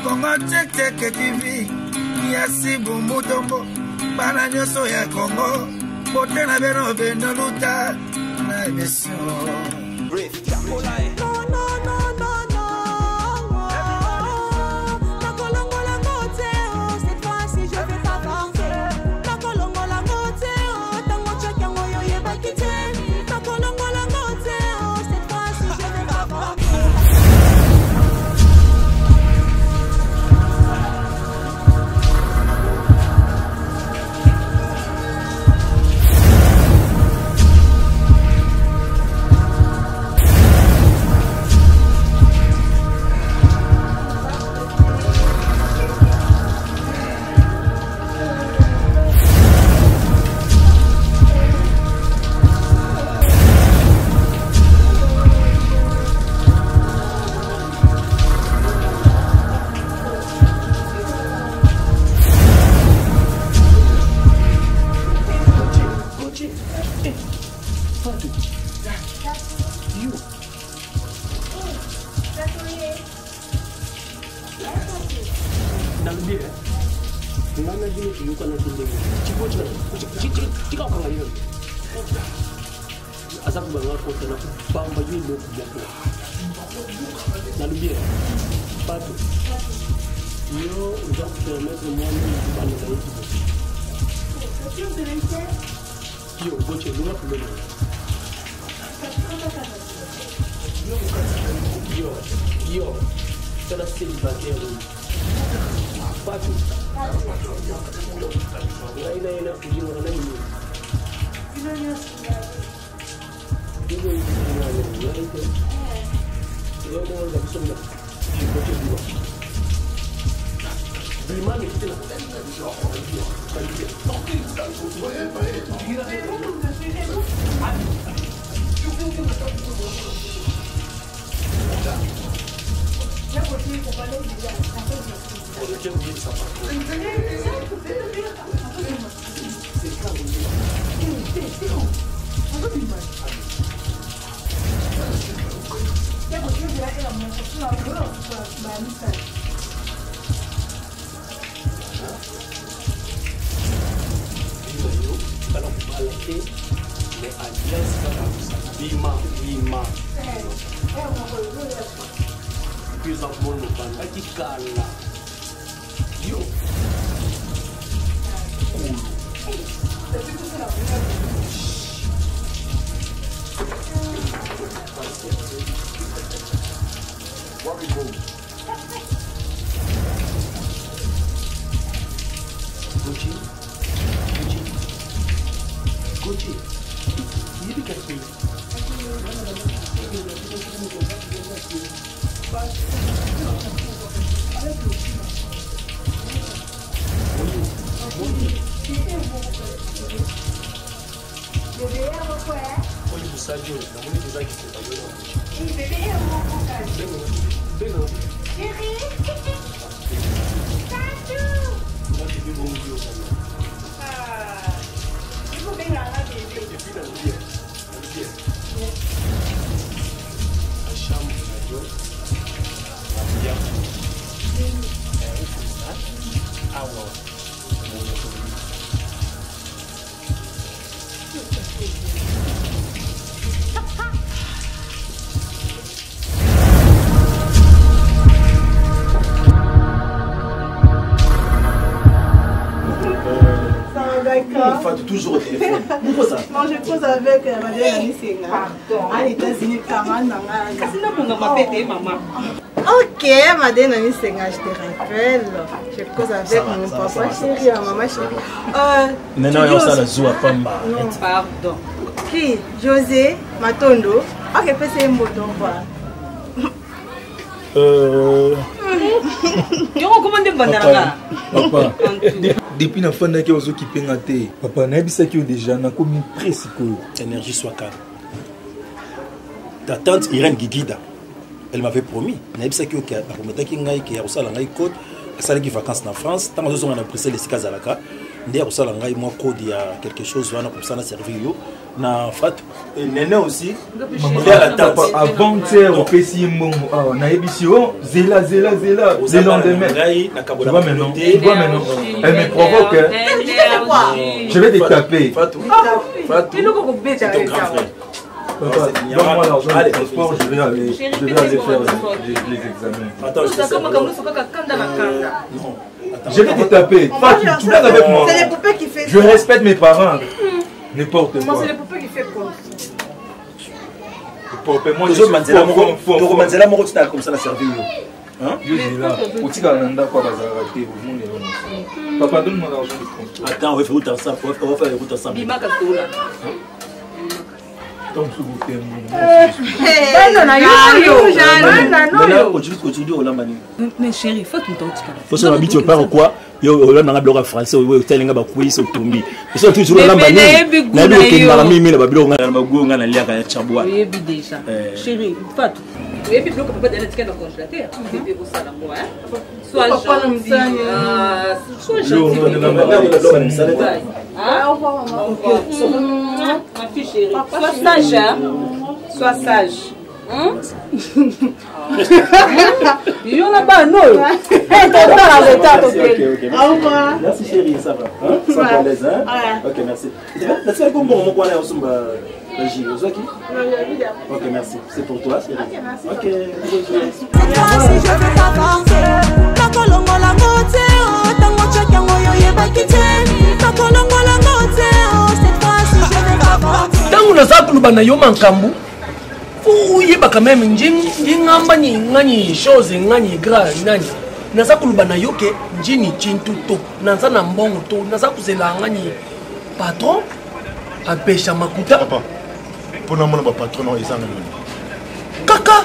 Congo tcheke TV Niasi Bumutombo Bana nyoso ya Congo Bote na beno beno luta Na émission Bref, toujours au téléphone. Pourquoi ça? Non, je cause avec Madame Annie Senga. À l'États-Unis, ok, Madame Annie Senga, je te rappelle. Je cause avec mon papa chéri, ma maman chérie. Non, ça la joue à Pamba. Non, pardon. Qui? José Matondo. Ok, c'est un mot d'envoi. Papa, depuis la fin de l'année, on qui pénate. Papa, n'a pas dit déjà, n'a commis presque. Énergie soit calme. Ta tante Irène Guiguida, elle m'avait promis. N'a pas dit que la promesse qui a été côte, ça qui vacances en France. Tant que nous sommes apprécié les Sikazalaka, D'ailleurs, ça, moi, code, il y a quelque chose, comme ça, on a servi. Na Fatou. Et Néné aussi. Avant-hier, on fait si bon. On a émission. Zéla. Le lendemain. Tu vois maintenant. Elle me provoque. Je vais te taper. Fatou. C'est ton grand frère. Donne-moi l'argent du transport, je vais aller faire les examens. Attends, je vais te taper. Fatou, tu blagues avec moi. C'est les poupées qui font ça. Je respecte mes parents. N'importe quoi. Moi, c'est les poupées qui font comme ça. Moi, je suis Manzela Moro, tu as comme ça la servi. Papa, donne-moi l'argent du transport. Attends, on va faire route ensemble. On va faire les routes ensemble. Mais chérie, faut tout le temps. Faut se habituer au par quoi? Yo là na bloc français yo telinga ba kuyi so tumbi. So toujours là bani. Na bi ke na mimi na ba bilo ngana mago ngana lia ka chabwa. Oui, déjà. Chérie, pas tout. Oui, puis bloc papa d'aller ticket dans congélateur. Bébé au salon moi. Sois gentil. Sois gentil. Ah, ma fille chérie. Sois sage, hein? Sois sage. Il y en a pas, non. Au revoir. Merci chérie, ça va. Ça va l'aise, hein? Ok, merci. Merci à bon on connaît ensemble ok, merci. C'est pour toi, chérie. Ok, merci. Tangu naza kulubana yo mankambu uyeba quand même ngamba ngani chose ngani gra ngani naza kulubana yo ke njini chintu to naza na mbongo to naza kuzela ngani patron apesha makuta papa pona mona ba patron no ezanga nini kaka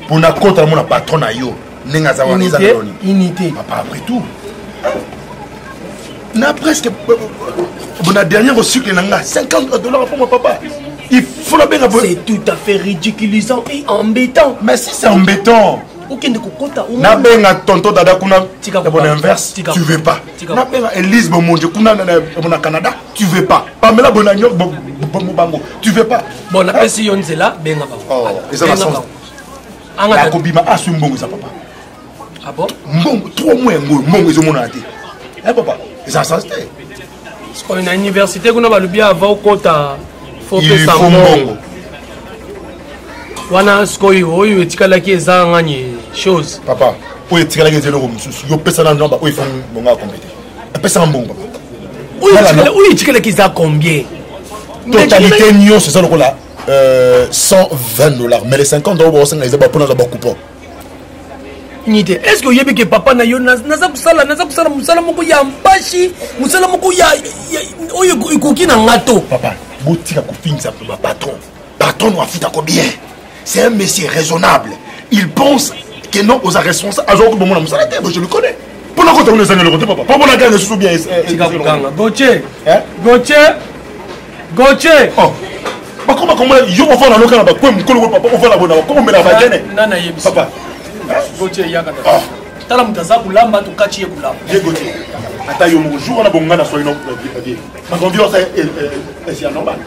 pona kota mona patron na yo ninga za wana ezanga nini unité papa après tout na presque bon la dernière au sucre nanga $50 pour mon papa. Il faut la bien. C'est tout à fait ridiculisant et embêtant. Mais si c'est embêtant. OK ne kokota ou na benga tonton dada kuna bon inverse tu veux pas. Na benga Elise Bomonje kuna na Canada tu veux pas. Pamela Bonagno bango tu veux pas. Bon la pesi yonzela benga ba. Oh, et ça va sens. Anga ko bima asu mbongo ça papa. Ah bon? Mbongo 3 mois mbongo ezomona ate. Eh papa, ça sens té. Parce qu'à l'université, on a le bien avant kota faut que ça mbongo. Wana skoyi oyo etikala ki ezanga ni chose. Papa, oyo etikala ki ezelo mususu. Yo pesa na namba oyo fon bonga compléter. Pesa mbongo papa. Oyo etikala ki za combien? Totalité nyo c'est ça le là $120 mais les $50 bon ça les ba pour na ba coupon. Unité. Est-ce que vous savez que papa na yo naza kusala musala moko ya mpashi, musala moko ya oyo ikoki na ngato. Papa, botika ko finisa pour patron. Patron doit foutre combien? C'est un monsieur raisonnable. Il pense que non aux responsables. Alors que bon mon musala je le connais. Pour la côté on les a le côté papa. Pas pour la gagne sous bien. Gauthier. Gauthier. Oh. Pas comment yo on va dans le cas ba quoi mukolo papa on va la bonne comment me la va gagner. Nana yebisa. Papa. Gauthier yaka ta. Tala mutaza kulamba tukachi kulamba. Gauthier. Ata yo mo jour on a bonga na soino bien. Ma confiance est normal.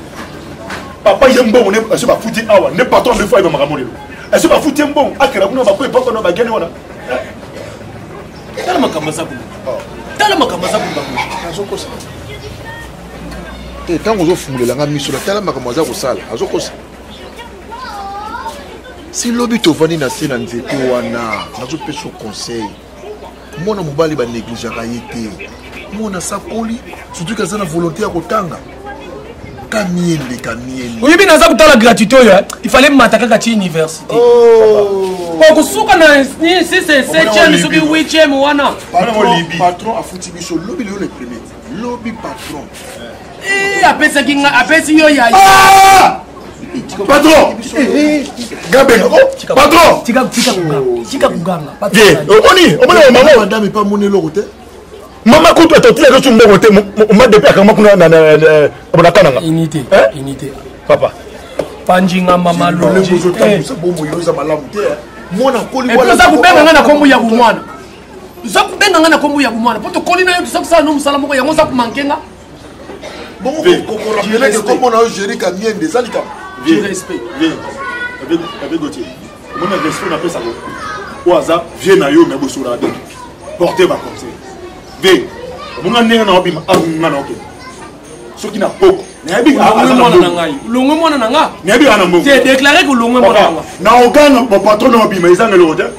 Papa yembo on est pas foutu awa, ne pas ton de fois il va makamolelo. Est-ce pas foutu bon akera kuna ba ko papa no ba gagner wana. Tala makamasa ku. Tala makamasa ku bango. Azokosa. Et quand on fumule la miso la tala makamasa ko sala, azokosa. Si lobby to vani na sena nzete wana, nazo peso conseil. Mona mobali ba négliger yete. Mona sakoli, surtout que ça na volonté ya kotanga. Kamiende. Oui, bien naza kutala gratuité il fallait m'attaquer à l'université. Oh. Pour kusuka na si c'est 7e subi 8e wana. Patron a foutu biso lobby le premier. Lobby patron. Eh apesi yo ya. Patron. Gaben. Patron. Tika kuganga. Oni maman madame pas monnaie l'autre. Maman coûte toi tu l'as reçu mon côté on m'a depuis quand kuna na kananga. Unité. Papa. Panjinga mama lo. Bombo yoza malamu te. Mona koli wala. Epesa kubenga na kombo ya kumwana. ça peut benga na kombo ya bumwana poto kolina yo ça no musala moko yango ça mankenga bon ko rappeler que comme on a géré kamien des alika du respect avec Gauthier mon respect on appelle ça au hasard viens na yo mais bo sura de porter va comme ça ve mon ngana na obima ngana ok ce qui n'a pas Nebi longo mwana nanga Nebi ana mbongo te déclarer que longo mwana nanga na ogana bo patron na obima izanga le hotel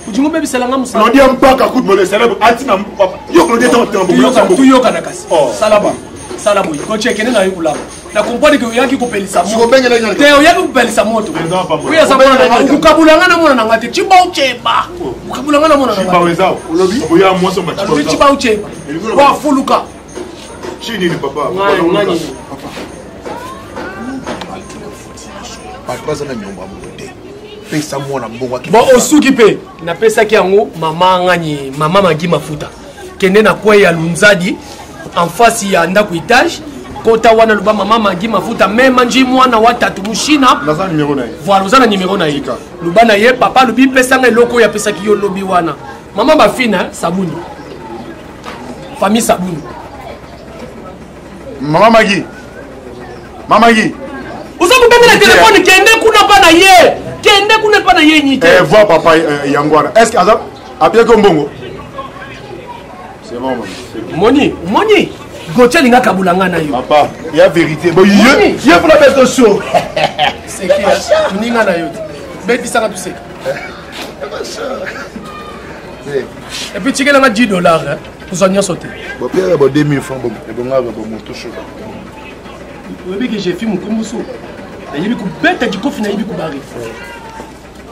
ujingo bebi selanga musala no dia mpaka coup de mollet célèbre atina papa yo ko déta tembo tu yo kana kasi salaba salabo ko cheke na yo kula na comprendre que yaki ko pelisa moto te yaki ko pelisa moto uya sabona na ukabulanga na mwana nanga te chiba ucheba ukabulanga na mwana nanga chiba wezao ulobi uya mwaso ba chiba ucheba wa fuluka chini ni papa ngani patron na nyomba mote pesa mwana mbongo bon osuki pe na pesa ki yango mama ngani mama magi mafuta kende na kwa ya lunzadi en face ya ndako etage kota wana luba mama magi mafuta même nji mwana watatu mushina la numéro na voilà uzana numéro na yika luba na ye papa lubi pesa nga loko ya pesa ki yo lobi wana mama bafina sabuni famille sabuni Mama Magi. Usaku bengela téléphone kende kuna pa na ye. Kende kuna pa na ye nyite. Vois papa Yangwana. Est-ce que Azam a bien comme bongo? C'est bon maman. Moni. Gauthier linga kabulanga na yo. Papa, il y a vérité. Bon, il pour la bête au show. C'est qui ninga na yo. Bête bisanga tu sais. Et puis tu as $10 hein. Vous en sauté. Bon, puis il y a 2000 francs. Bon, mon touche. Oui, que j'ai fait mon comboso. Il y a une bête qui confine à une bari.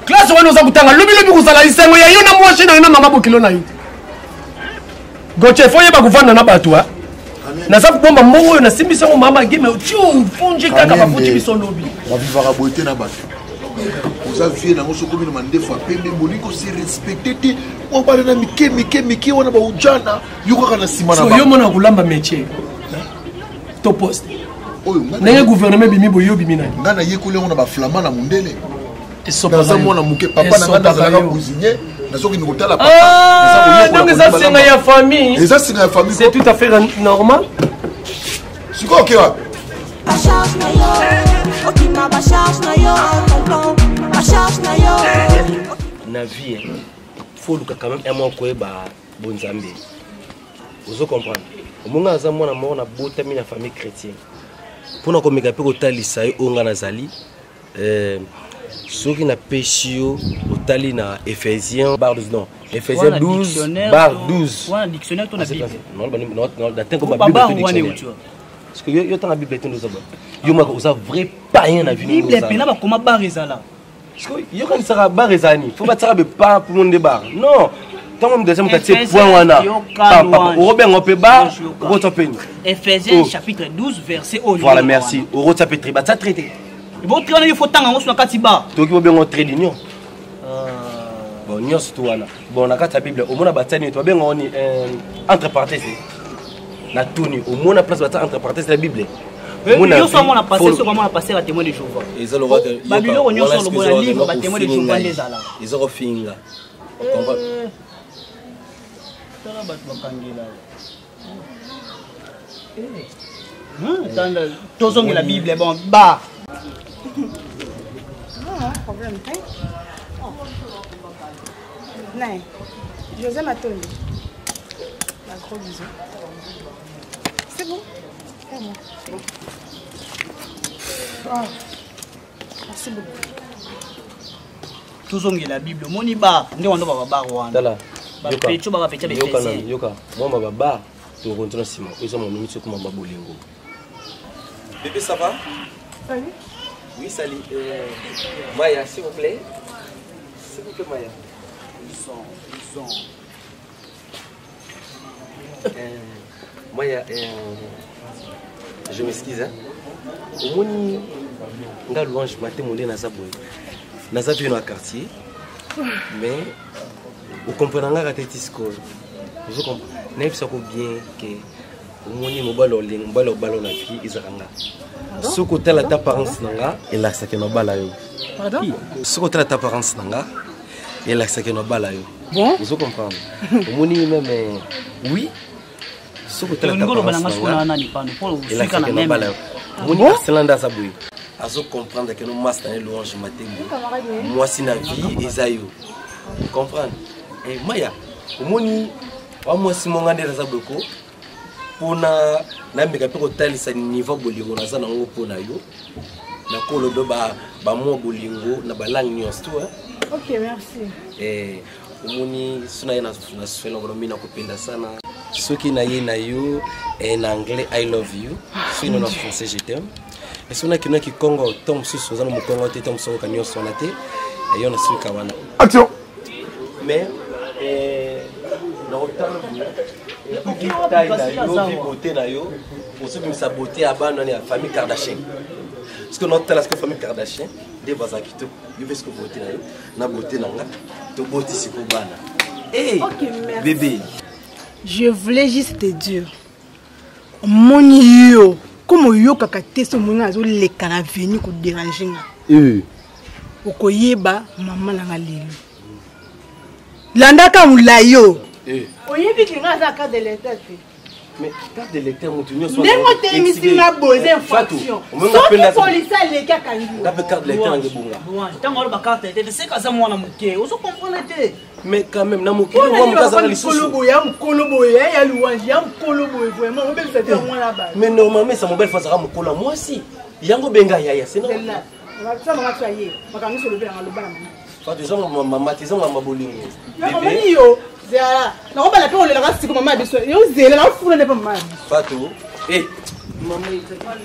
Classe, on nous a bouté. Le vous allez ici. Il y a une moitié dans une maman qui l'a eu. Gauthier, il faut y avoir un abattoir. Na sapu bomba mongo na simbi sango mama game tu fonje kaka ba futi biso lobby. On vivra la beauté na bato. Vous avez na ngoso komi na ndefo pembe boliko se respecter on parle na mike wana ba ujana yuko kana simana ba. So yo mona kulamba métier. To poste. Oyo na gouvernement bimi boyo bimi na. Ngana yekule on ba flama na mundele. Esopa za mona muke papa na ngana za cuisinier. Ah, donc ça c'est une famille. Et ça c'est une famille. C'est tout à fait normal. C'est quoi OK va? Na vie, faut quand même un mot quoi ba bonzambe. Vous comprenez? Omonga za mwana mona bota mina famille chrétienne. Pour na komeka pe ko talisa yo onga nazali ceux qui n'a péché au tali na Ephésiens bar 12 non Ephésiens 12 bar 12 ouais dictionnaire ton Bible non d'attends comme Bible parce que yo dans la Bible tu nous as yo ma ça vrai païen na vie Bible pena ba comment bar ezala parce que yo quand ça bar ezani faut pas ça pas pour monde bar non tant même deuxième tati point wana papa Robert on peut bar on peut peine Ephésiens chapitre 12 verset 1 voilà merci on peut traiter ça traiter. Bon train il faut tanga ngo sur katiba to ki bobengo trade union bon union surtout wana bon na kata bible au mona batani to bengo ni entre parenthèses na tuni au mona place batani entre parenthèses la bible yo so mona passer so mona passer la témoin de Jéhovah ils ont le droit de babilo union sur le bon livre ba témoin de Jéhovah les ala ils ont finga comprends tala bat bakangela tanda tozongi la bible bon ba non, problème. Oh. Non, José Matoni. Un gros bisou. C'est bon. C'est bon. Oh. Merci beaucoup. Tozongi la Bible. Moni ba, nde wando ba ba rwanda. Tala. Ba pecho ba pecha be pesi. Yoka. Moi ma ba to continue sima. Ils ont mon numéro comme ba bolingo. Bébé ça va? Oui. Oui, salut. Maya, s'il vous plaît. S'il vous plaît, Maya. Maya, je m'excuse. Au moins, nga louange matin mon na zaboy. Na zabi na quartier. Mais vous comprenez nga katetisco. Vous comprenez? N'est pas bien que au moins mo balo na fi izaranga. Ce côté la apparence nanga et la sakeno bala yo. Pardon? Ce côté la apparence nanga et la sakeno bala yo. Bon. Vous comprenez. Au même oui. Ce que tu as dit. Azo comprendre que nous master louange matin. Moi si na vie ezayo. Comprendre. Et Maya, omoni wa moi si mon ngande za boko pona na mbeka pe ko talisa niveau bolingo na za na ngo pona yo. Na kolo do ba mo bolingo na ba langue nyos tu OK, merci. Omoni suna yana na sfelo ngomi na kupenda sana. Soki na ye na yo en anglais I love you. Sinon en français je t'aime. Et si on a quelqu'un qui Congo tombe sur ce Congo tombe sur le camion sonaté et on a su kawana. Action. Mais dans le temps beauté na yo pour ceux qui sa beauté abandonné la famille Kardashian. Parce que notre la famille Kardashian des bazar qui te yo veut ce que beauté na yo na beauté na nga to beauté c'est ko bana. Eh bébé, je voulais juste te dire mon yo comme yo kakate so mona azo leka na venu ko déranger nga. Okoyeba maman na ngalelo. Landaka mulayo. Oyebi ki nga za carte de l'état. Mais carte de l'état mon tunyo so. Ndemo te émission na bosé information. So police leka kangi. Na carte de l'état ngebunga. Bon, tango ba carte de l'état c'est ka za mwana muke. Ozo comprendre te. Mais quand même na muke moi mukaza na lisusu. Kolobo ya louange ya kolobo vraiment on peut se faire moi là-bas. Mais normalement ça mon belle face à mukolo moi aussi. Yango benga yaya c'est non. Ça m'a tué. Makangi so le bien lo bana. Fatou zo maman tizo maman bolingo. Bébé yo. Zéala. Na ko bala pe o le la siko maman biso. Yo zéla la fula ne pas maman. Fatou. Eh. Maman il te parle.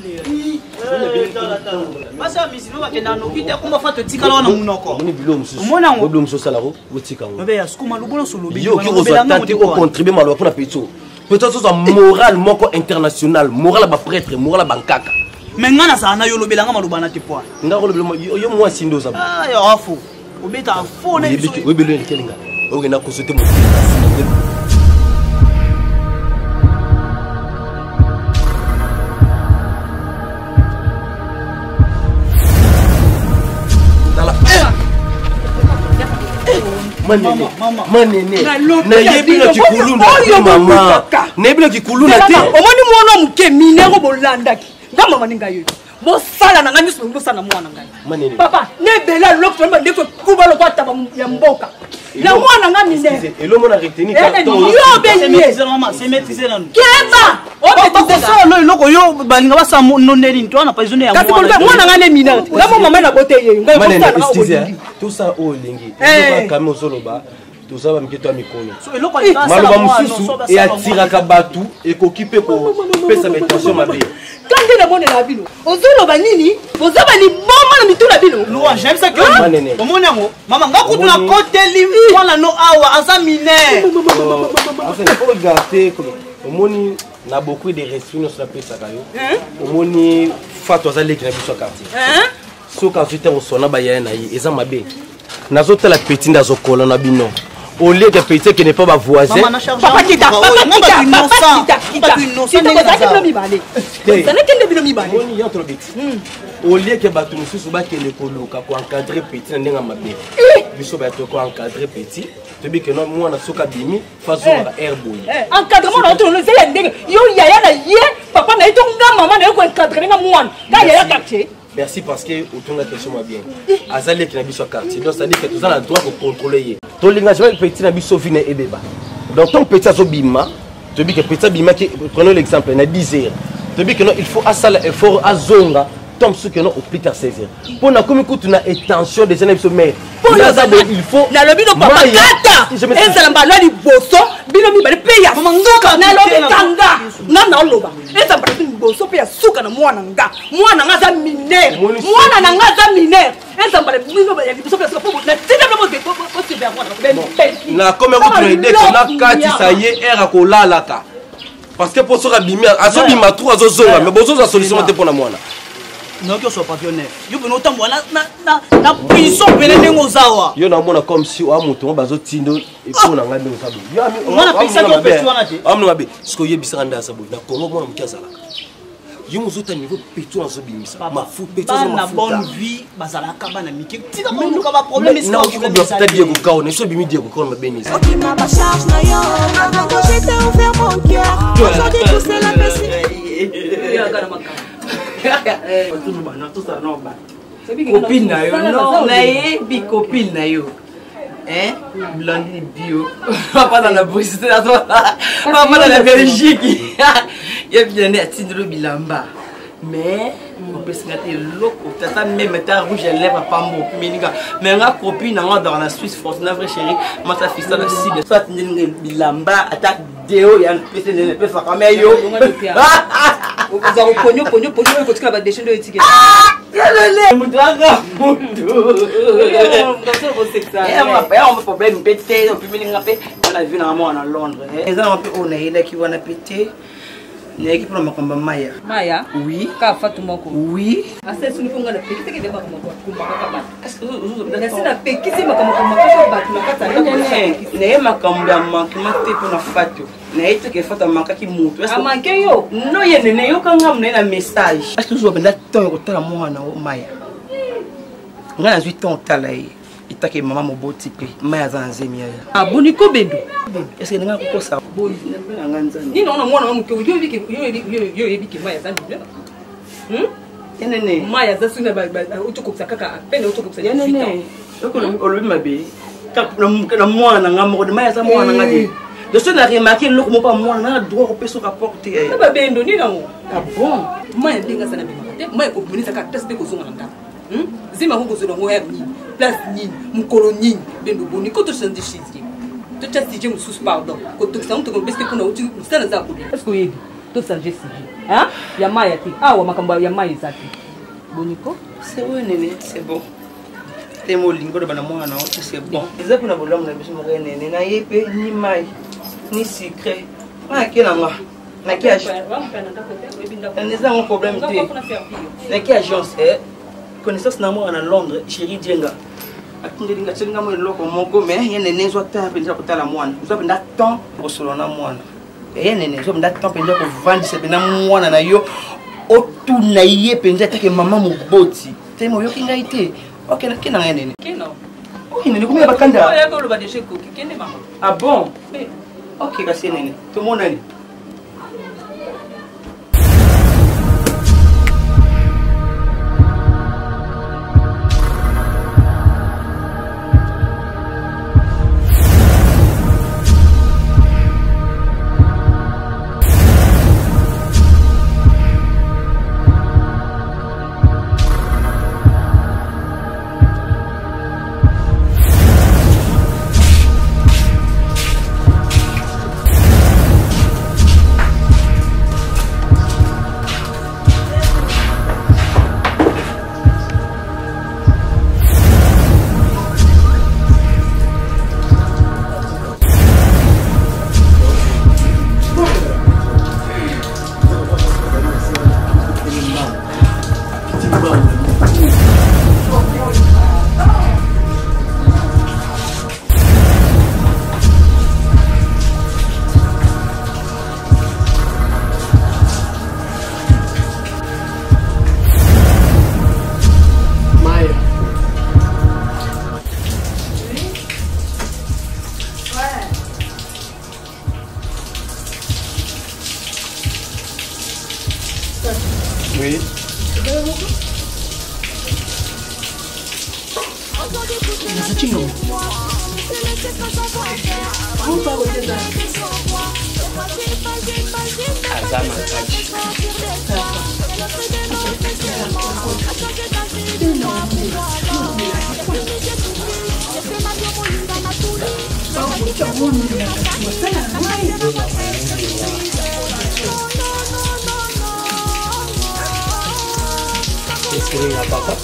Masa misino ba kena no kite ko mafa to tikala wana munoko. Moni bilo mususu. Moni bilo mususu salaro botika ngo. Bébé ya skuma lubona so lobi. Yo ki ozotante o contribuer malo pour na petito. Peut-être ça moral moko international, moral ba prêtre, moral ba nkaka. Mais ngana sa na yo lobelanga malubana te poa. Ndako lobelo yo moi sindo za. Ah yo afu. Obeta afu na biso. We belo nkelinga. Ok na consulter mon. Manene na yebilo kikulunda mama na yebilo kikulunda te omoni mwana muke minero bolandaki nga mama ninga yo bo sala na ngani so ngosana mwana ngai papa ne bela lokto mba ndeko kuba lo kwata ya mboka na mwana nga minero elo mona retenir yo benye mama c'est maîtriser na keba o solo loko yo balinga basa noneli ntwana pa izone ya mwana kasi mwana nga ne minero nga mama na bote ye ngai ko sala tout ça au lingi ba kamo solo ba tout ça va me keto mikolo maloba mususu et atiraka batu et kokipe ko pesa méditation mabe quand na bonne la bino ozolo banini ozaba ni bomba na mituna bino loa j'aime ça que omona ngo mama ngakutu na côté livi wana no awa asa miner enfin faut regarder comme omoni na beaucoup de restrictions sur la pesa kayo omoni fato azali ki na biso quartier soka zute osona ba yana yi eza mabe nazota la petite ndazokola na bino au lieu que petit qui n'est pas ma voisin papa qui t'a innocent au lieu que batu mususu ba kende koluka ko encadrer petit ndenge mabe biso ba to ko encadrer petit to bi que non moi na soka bimi faso na airboy encadrement na to no c'est ndenge yo yaya na ye papa na itonga maman na ko encadrer na mwana ka yaya quartier. Merci parce que autour de la question bien. Azali qui n'a pas quartier. Donc ça dit que tu as le droit de contrôler. Ton l'engagement petit n'a pas sauvé et bébé. Donc ton petit azobima, tu dis que petit bima qui prenons l'exemple, il y a 10 heures. Tu dis que non, il faut assaler effort à zonga. Tombe ce que non au plus tard 16 heures. Pour na comme écoute na intention des jeunes sommet. Pour la il faut na le bino papa kata. Eza mbalo li boso, bino mi bale peya. Mangoka na lo kanga. Na loba. Eza mbalo li boso peya suka na mwana nga. Mwana nga za miner. Mwana na nga za miner. Eza mbalo bino bale boso peya suka na tina na moke ko se ver mwana. Na comme écoute na idée que na kati ça y est era ko lalaka. Parce que pour ça bimia, azobima tout azozonga mais bozo za solution te pour na mwana. Non que soit pavillonnaire. Yo beno tambo na puissant belende ngozawa. Yo na mona comme si wa muto bazo tindo et pour na ngande osabu. Yo ami on a payé ça ko pesi wana te. Amno mabe. Siko yebisa nganda sabu na Congo mona mkiazala. yo mozota niveau péto en zobimisa ma fou péto na bonne vie bazala ka bana miki tika ko ka ba problème na ko peut-être Diego Kao ne so bimi Diego Kao ma bénisse OK ma ba charge na yo avant que j'étais ouvert mon cœur aujourd'hui tout c'est la messie ya kana maka tout nous bana tout ça non ba copine na yo non na yebi copine na yo hein blondie bio pas dans la publicité là toi pas dans la Belgique il y a bien des tindro bilamba mais on peut se mettre loco tata même ta rouge elle lève pas mon mininga mais nga copine nga dans la Suisse force na vrai chérie moi ça fait ça la cible soit tindro bilamba attaque deo ya pese ne pese ka me yo oza oponyo ponyo ponyo ko tika ba descendo étiquette yalele mudraga mudu on problème pété on peut venir ngape on a vu na moi en Londres et ça on peut on est là qui va na pété n'équipe pour makamba maya maya oui ka fatu moko oui asa suni fonga na pété ke deba ko kumba ka ba est-ce que vous na pété c'est makamba ko ba na kata ne makamba makima te pour na fatu na ite ke fata makaki mutu est-ce que yo no yene ne yo kanga mna na message est-ce que vous avez temps ko tala mwana o maya ngana 8 ans tala yi itake mama moboti pe maya za nzemia ya abuni ko bendo est-ce que nga ko sa boni na nganzani ni naona mwana wa mke yo biki maya za ndio yenene maya za suna ba utokopsa kaka apene utokopsa yenene yoko olobi mabe na mwana nga mo maya za mwana nga de je suis na remarqué loko mo pa mwana na droit ko peso rapport te ba bendo ni nango ah bon maya dinga sana bima te maya ko munisa ka test ko zonga nda zima ko zo ngo ya ni place ni mukolo ni bendo boni ko to sandi shizki to test je mususu pardon ko to sa mutoko beste kuna uti sana za ko est-ce que yebi to sanje siji hein ya maya ti wa makamba ya maya zati boniko c'est ouais nene c'est bon te mo lingo de bana mwana o c'est bon eza kuna bolamu na biso mo nene na yepe ni mai ni secret na kena nga na ki agence neza un problème te na ki agence connaissance na moi en Londres chérie Dienga atinde linga tsenga mo loko moko mais yene nezo ta penza kotala mwana zo benda temps pour solona mwana yene nezo benda temps penza ko vendre se bena mwana na yo otuna ye penza take mama moboti te mo yo kinga ite OK na kina yene kino OK nene kumya bakanda ya ko lo ba de chez Koki kende mama ah bon OK kasi nene to mona ni Oui. Escreve a papa.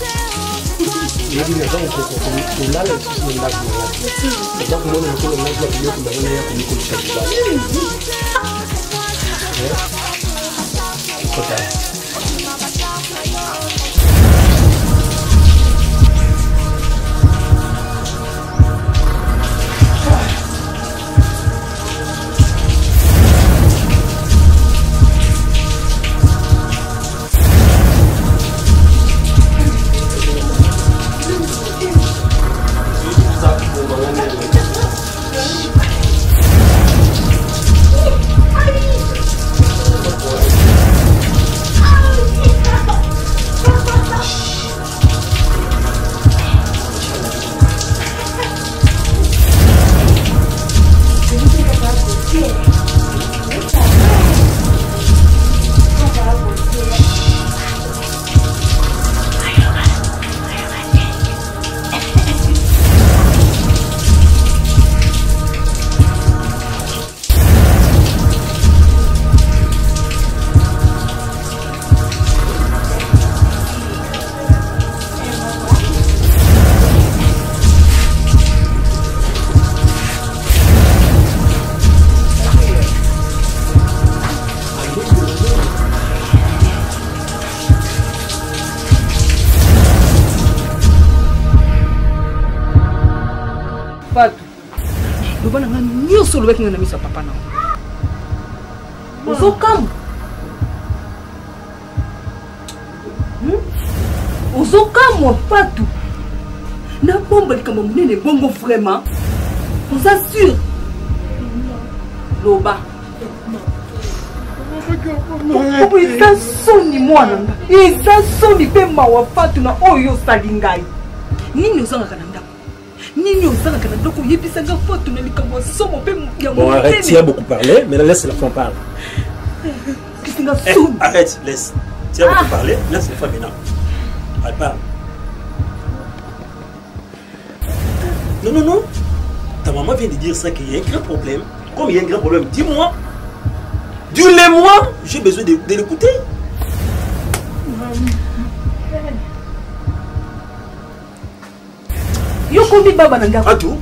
E ele me dá um pouco com nada disso não dá com nada. Eu dá com o nome do mais do que eu não ia comigo com chá. É. nyonso olobaki nga na miso ya papa na ozokamwa ozokamwa patu nabomba likambo monene bongo vraiment oza sûr loba eza soni mwana nga eza soni mpe mawa patu na oyo osali ngai nini ozangaka na ndako nini ozangaka na ndako oyebisanga patu na likambo ya somo mpe ya bon arrête tu as beaucoup parlé mais laisse la femme parler kisinga soni arrête laisse tu as beaucoup parlé laisse la femme maintenant elle parle non ta maman vient de dire ça qu'il y a un grand problème comme il y a un grand problème dis-moi dis-le-moi j'ai besoin de l'écouter yo kombi baba na ngako Atou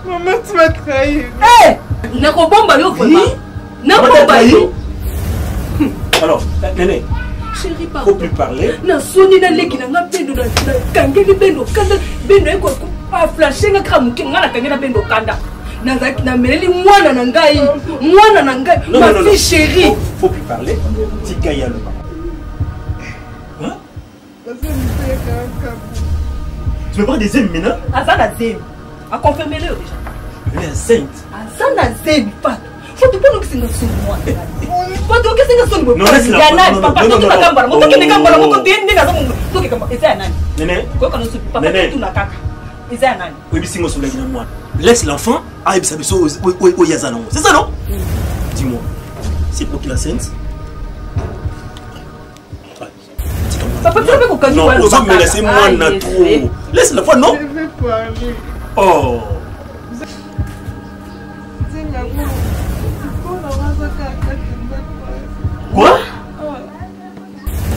maman tu m'as trahi nakobomba yo vraiment nakobomba yo alors Néné chérie papa faut plus parler na soni na leki na nga bendo na kangeli bendo kanda bendo eko aflashe nga kaka moke nga na kangela bendo kanda nazaki na meleli mwana na ngai ma fille chérie faut plus parler tika ya le tu me prends des aimes maintenant azana zemi a confirmer le déjà elle est enceinte azana zemi pas faut tu prendre que c'est notre moi faut tu que c'est notre moi ya nani papa tu tu kambara moto kende kambara moto tiende na zangu tu ke kambara eza nani Néné kwa kana su papa tu na kaka eza nani oui bisingo sur la moi laisse l'enfant aïe ça biso o yazana c'est ça non dis-moi c'est pour qu'il la sainte papa tu veux qu'on non aux hommes laissez moi na trop laisse l'enfant non je vais parler oh quoi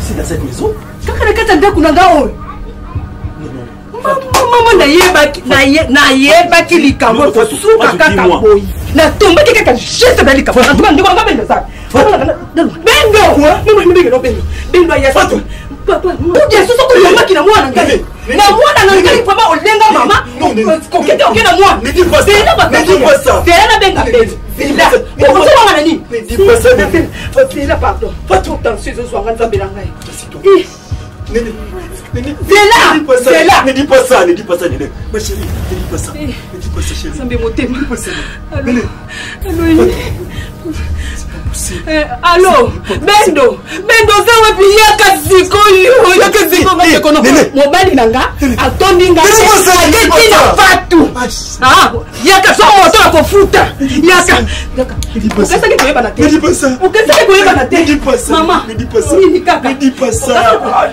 c'est dans cette maison kaka na kata ndaku na ngao mama nayebaki likambo kosuka kaka boyi natombaki kaka geste na likambo ndeko nga bendo sana bendo ayasatu yesusu kolomaki na mwana ngai na mwana na ngai papa olenga mama kokete oke na mwana zela nabenga bendo okozomanga na nini zela pardon tension ezozwanga nzambe na ngai Zela ne dis pas ça Néné ma chérie ne dis pas ça chérie Sambe motema Néné Allo Bendo zawe piyaka ziko ngakono mobali nanga atondi nga aketi na patu yaka so moto akofuta yaka ukasaki koyeba na te mama nini kaka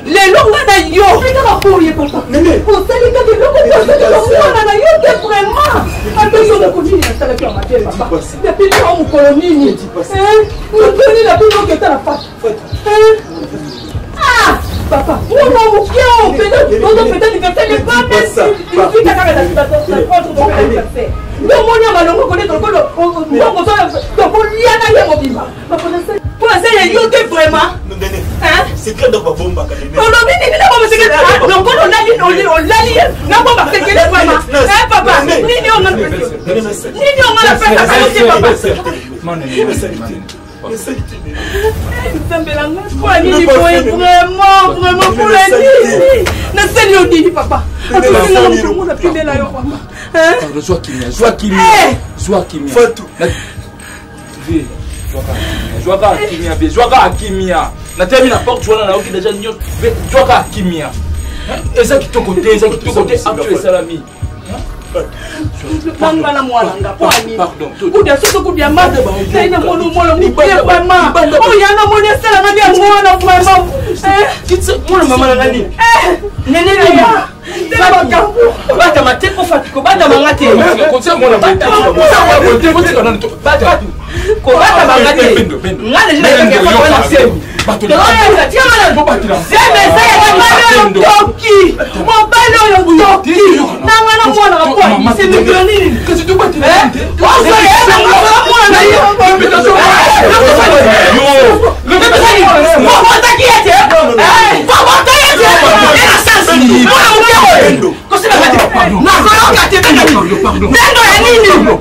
lelo ngana yo kaka boye papa osali kaka loko mwana na yo te vraiment attention na konini na sala kwa materi papa depuis que on kolonini Mutoni la plus longue que t'as la face. Ah, papa, on peut-être que ça n'est pas possible. Il suffit qu'à la situation. Le monde a malongo connaître le colo. On pour essayer de yoter vraiment. C'est que dans ma bombe. On a papa, Mangala mwananga kwa nini? Kudia soko kudia mate tena molo mukye mama. Oyana mone sala ngani mwana mama. Kitse mwana mama nani? Nene ya. Baba kambu. Bata mateko fatiko bata mangate. Konse mwana bata. Bata. Ko bata mangate. Ngale jina yake kwa wala sema. Bendo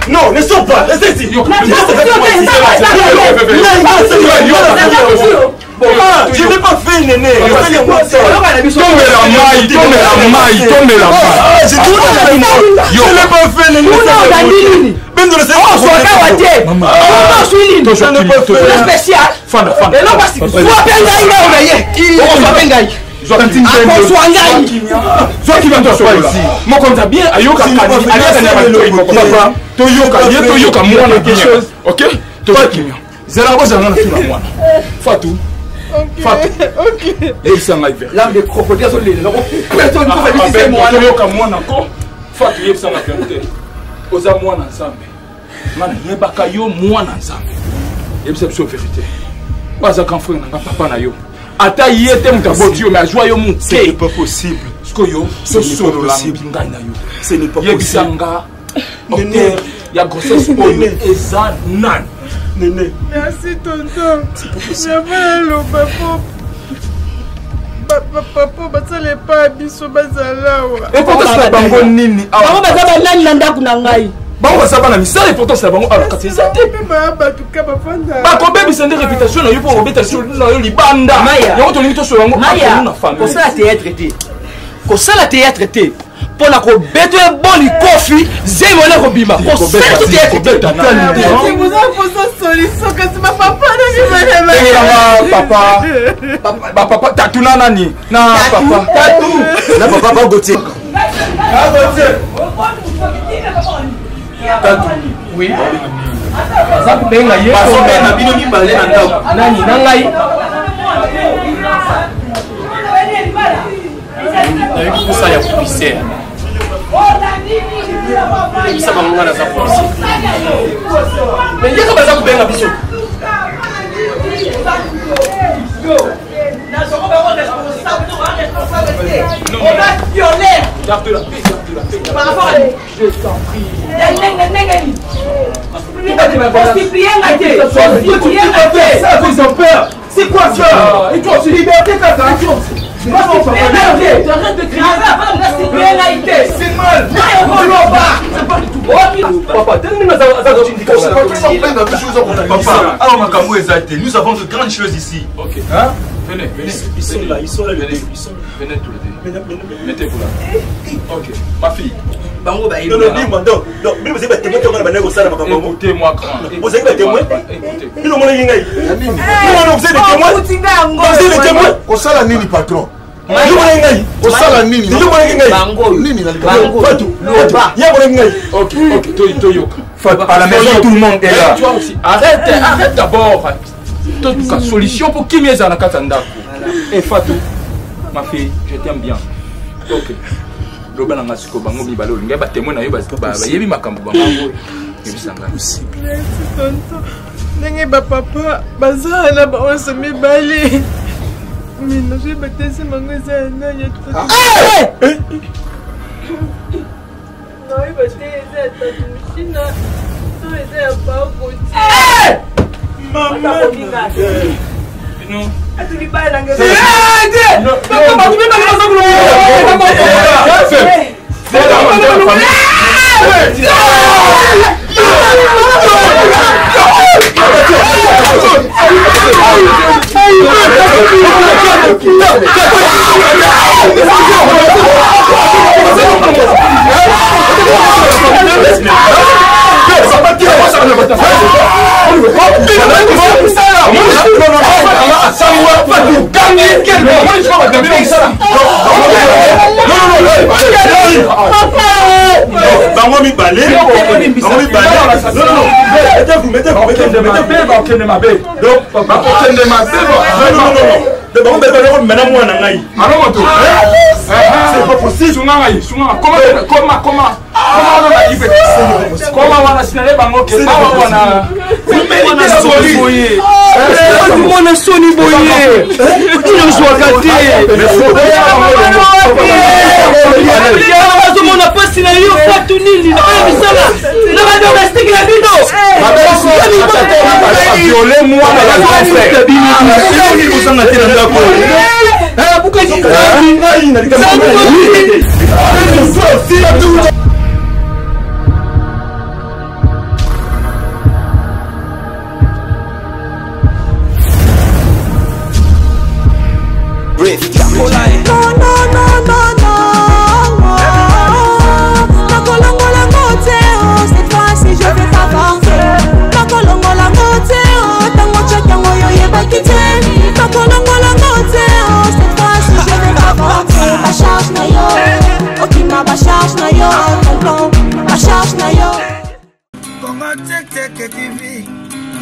Non, ne sors pas. Je n'ai pas fait Néné. L'âme des crocodiles sont les personnes qui fait moi. Fatou yebisa na vérité. Oza mwana nzambe. Mana yebaka yo mwana nzambe. Yebisa biso vérité. Baza grand frère nanga papa na yo. Ata yete mutaboti yo mais ajwa yo muke. Ce n'est pas possible. Sko yo so solo la mbinga na yo. Ce n'est pas possible. Yebisa nga. Néné, ya grossesse oyo eza nan. Néné. Merci tonton. J'avais le papa. Papa, basale pas biso bazala wa. Et pourtant c'est bango nini. Bango bazaba nani na ndako na ngai. Bango basaba na misala et pourtant c'est bango ala kati zate. Ba tuka bafanda. Ba ko bebi sende réputation na yo pour obeta sur na yo libanda. Yo to limito so bango na famille. Ko sala théâtre té. Ko sala théâtre té. Pour la ko beto e boni kofi, zemo na ko bima. Ko sala théâtre té. Si vous avez posé solution que c'est ma papa na papa. Papa tatuna nani? Na papa. Tatu. Na papa ba Gauthier. Oui. Ça peut bien gagner. Na bino ni balé na ndako. Nani nangai. Avec tout ça, il y a commissaire. Ça va nous faire ça. Mais il y a comme ça que bien ambition. On va violer. Garde la paix. Par rapport à lui. Je t'en prie. C'est quoi ça? Et toi, c'est liberté, attention. C'est mal. Papa, nous avons de grandes choses ici. Ok. Hein? Venez. Ils sont là. Venez tous les deux. Mettez-vous là. Ok. Ma fille. Écoutez-moi, grand. Vous avez des témoins? Écoutez. Vous avez des témoins? Au sala nini patron? Au sala nini? Ok, Toyoka. À la maison, tout le monde est là. Toi aussi. Arrête d'abord. Toute solution pour qui m'est à la Katanda. Et Fatou, ma fille, je t'aime bien. Ok. Loba na masiko bango mi balo linga ba témoin na yo ba yebi makambo bango. Yebisanga. Merci tonton. Ndenge ba papa bazala ba onse mi bali. Mais non, je vais battre mango za na ya tout. Non, il va te aider ta machine. Tu es à pas côté. Maman. Non. Tu dis pas la gueule. C'est pas possible. Comment basinale bango ke bawa wana mwana soni boye inozwaka te azomona pasi na yo fatu nini na oyo misala na badomestike na bino viole mwana ya ozanga te na ndako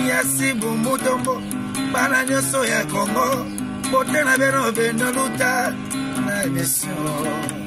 Yasibu mutombo bana nyoso ya Congo bote na beno beno luta na émission